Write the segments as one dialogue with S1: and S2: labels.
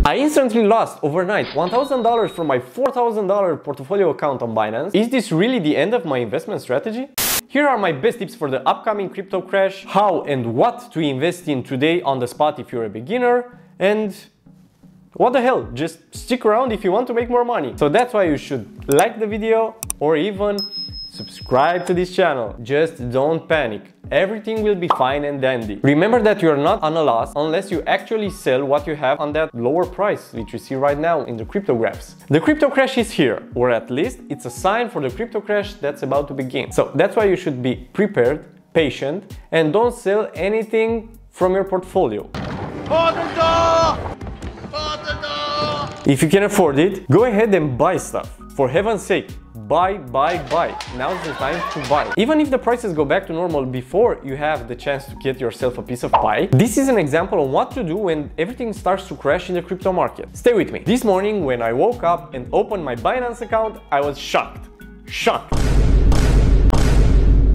S1: I instantly lost overnight $1,000 from my $4,000 portfolio account on Binance. Is this really the end of my investment strategy? Here are my best tips for the upcoming crypto crash, how and what to invest in today on the spot if you're a beginner, and what the hell, just stick around if you want to make more money. So that's why you should like the video or even subscribe to this channel. Just don't panic. Everything will be fine and dandy. Remember that you're not on a loss unless you actually sell what you have on that lower price, which you see right now in the crypto graphs. The crypto crash is here, or at least it's a sign for the crypto crash that's about to begin. So that's why you should be prepared, patient, and don't sell anything from your portfolio. If you can afford it, go ahead and buy stuff. For heaven's sake, buy. Now's the time to buy. Even if the prices go back to normal before you have the chance to get yourself a piece of pie, this is an example of what to do when everything starts to crash in the crypto market. Stay with me. This morning when I woke up and opened my Binance account, I was shocked.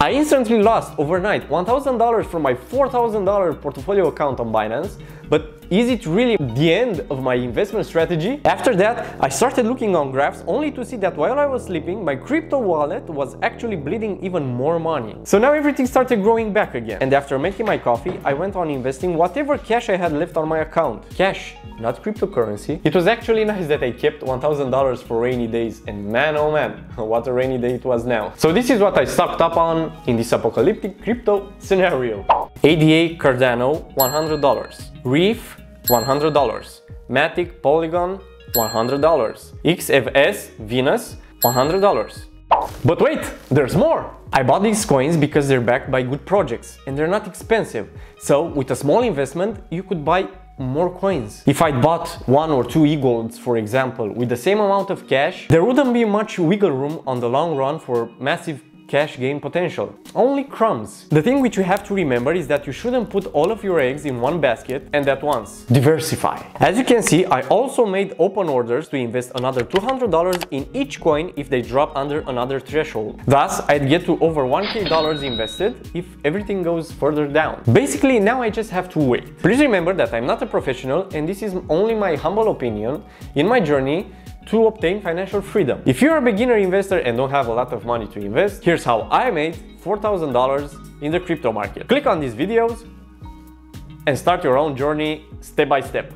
S1: I instantly lost overnight $1,000 from my $4,000 portfolio account on Binance, but is it really the end of my investment strategy? After that, I started looking on graphs only to see that while I was sleeping, my crypto wallet was actually bleeding even more money. So now everything started growing back again. And after making my coffee, I went on investing whatever cash I had left on my account. Cash, not cryptocurrency. It was actually nice that I kept $1,000 for rainy days, and man oh man, what a rainy day it was now. So this is what I stocked up on in this apocalyptic crypto scenario. ADA Cardano, $100. Reef, $100. Matic Polygon, $100. XFS Venus, $100. But wait, there's more! I bought these coins because they're backed by good projects and they're not expensive. So with a small investment, you could buy more coins. If I'd bought 1 or 2 e-golds, for example, with the same amount of cash, there wouldn't be much wiggle room on the long run for massive cash gain potential. Only crumbs. The thing which you have to remember is that you shouldn't put all of your eggs in one basket and at once. Diversify. As you can see, I also made open orders to invest another $200 in each coin if they drop under another threshold. Thus, I'd get to over $1,000 invested if everything goes further down. Basically, now I just have to wait. Please remember that I'm not a professional and this is only my humble opinion in my journey to obtain financial freedom. If you're a beginner investor and don't have a lot of money to invest, here's how I made $4,000 in the crypto market. Click on these videos and start your own journey step by step.